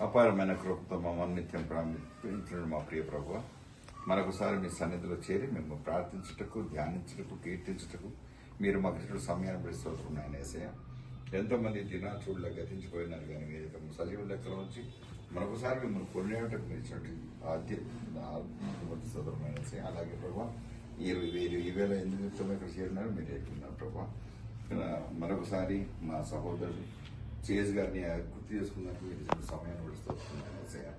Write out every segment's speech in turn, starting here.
అపారమైన కృపతో మమ్మల్ని నిత్యం ప్రారంభించడం మా ప్రియ ప్రభువ, మరొకసారి మీ సన్నిధిలో చేరి మేము ప్రార్థించుటకు, ధ్యానించుటకు, కీర్తించుటకు మీరు మాకు ఇచ్చిన సమయాన్ని పెడుతున్నాయని ఏసయ్య. ఎంతో మంది దినాచూడులో గతించిపోయినారు, కానీ మీరు సజీవ లెక్కల నుంచి మరొకసారి మిమ్మల్ని కొనేటకు మీరు ఇచ్చినట్టు సదరమైన ఏసయ్య. అలాగే ప్రభావ ఈ వేళ ఎందుకు ఇక్కడ చేరినారు మీరు ఎట్లున్నారు ప్రభావ. మరొకసారి మా సహోదరుడు చేజ్ గారిని గుర్తు చేసుకున్నట్టు మీరు ఇచ్చిన సమయాన్ని పెడుతున్నాను ఏసయ్య.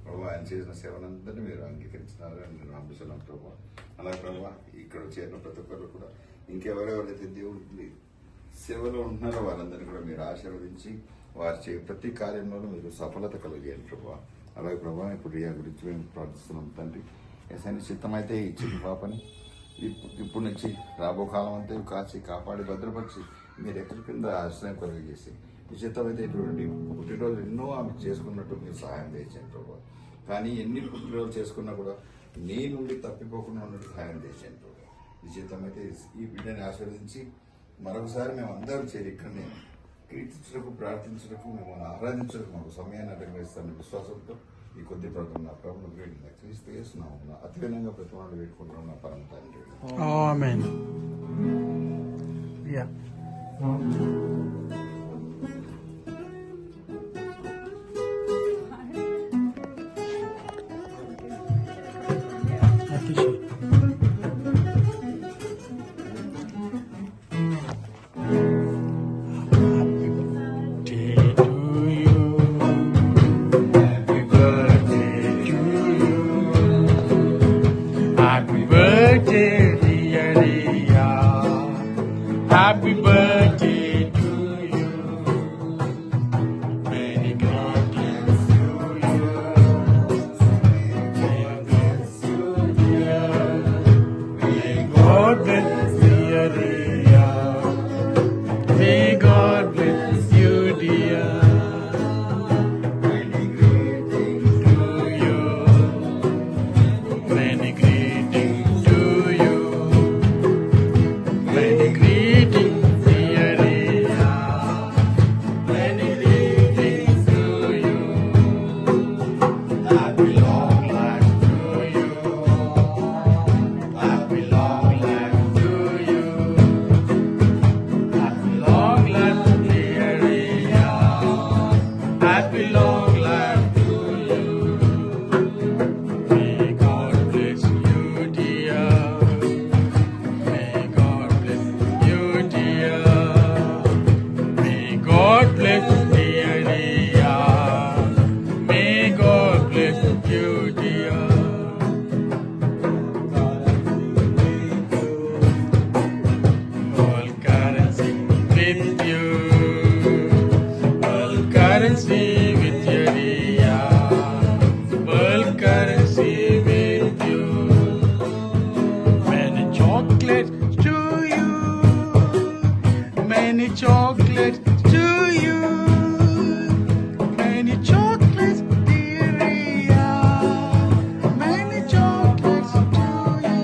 ప్రభావ ఆయన చేసిన సేవలందరినీ మీరు అంగీకరించినారని నేను నమ్ముతున్నాను ప్రభావ. అలాగే ప్రభావ ఇక్కడ చేరిన ప్రతి ఒక్కరు కూడా ఇంకెవరెవరైతే దేవుడికి సేవలో ఉంటున్నారో వారందరినీ కూడా మీరు ఆశీర్వదించి వారి ప్రతి కార్యంలోనూ మీరు సఫలత కలిగేయండి ప్రభావ. అలాగే ప్రభావ ఇప్పుడు రియా గురించి మేము ప్రార్థిస్తున్నాం తండ్రి. ఏసైనా చిత్తమైతే ఈ చిన్న పాపని ఇప్పటి నుంచి రాబో కాలం అంతా కాచి కాపాడి భద్రపరిచి మీరు ఎక్కడి కింద ఆశ్రయం కలిగజేసి నిశ్చితమైతే ఇటువంటి పుట్టినరోజు ఎన్నో ఆమె చేసుకున్నట్టు మీరు సహాయం చేయండి ప్రభావ. కానీ ఎన్ని పుట్టినరోజు చేసుకున్నా కూడా నీ నుండి తప్పిపోకుండా ఉన్నట్టు సహాయం చేయండి ప్రభావ. నిశ్చితమైతే ఈ బిడ్డని ఆశీర్వదించి మరొకసారి మేము అందరం చేరి ఇక్కడనే కీర్తించడానికి, ప్రార్థించడానికి, మిమ్మల్ని ఆరాధించడానికి మాకు సమయాన్ని అనుగ్రహిస్తాను విశ్వాసంతో ఈ కొద్ది ప్రార్థన నా ప్రభుత్వం వేడిన క్రీస్తు చేస్తున్నాము. అతివినంగా ప్రతి వాళ్ళు వేడుకుంటున్నాం నా పరమ తండ్రి. ఆమేన్. Happy birthday to you. Many blessings to you. May bless you, dear. May God bless you, dear. May God bless you, dear. Many greetings to you. Many greetings to you. Many greetings, dear Ria. Many greetings to you. Happy long life to you. Happy long life to you. Happy long life, dear Ria. Happy long life to you. May God bless you, dear. May God bless you, dear. May God bless dear Ria. May God bless you, dear. All currency with you. All currency with you, Ria. All currency with you. Many chocolates to you. Many chocolates to you. Many chocolates, dear Ria. Many chocolates to you.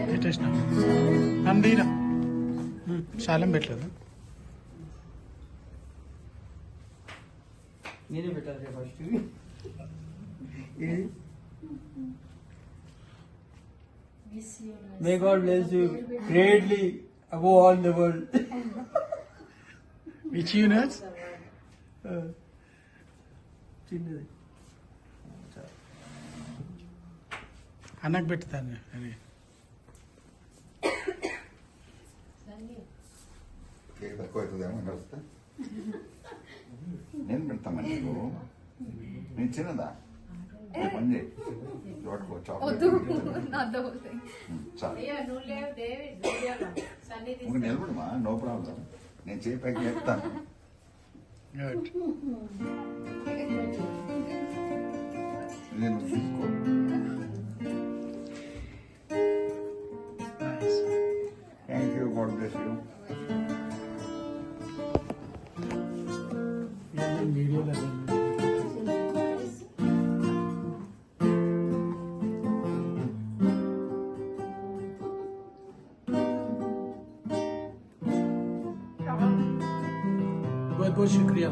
పెట్టేసిన నందీరా శాలం పెట్టలేదు. నేనే పెట్టాలి first. May God bless you greatly above all the world. Which units చిన్నది అన్నకు పెట్టుతాను అని cake తక్కువ అవుతుందేమో వస్తే నేను పెడతామని నీకు నేను చిన్నదా ఓ పని చేయి చోటుకో వద్దు చాక్లెట్ నాతో వద్దు. చాలు అయ్యో నువ్వు లేవు డేవిడ్ వీడియోలో సన్నీ ఒక నిలబడమా నో ప్రాబ్లం నేను చేయి పైకి చెప్తాను Good. నేను తీసుకో Nice. Thank you God bless you వీడియోలో बहुत बहुत शुक्रिया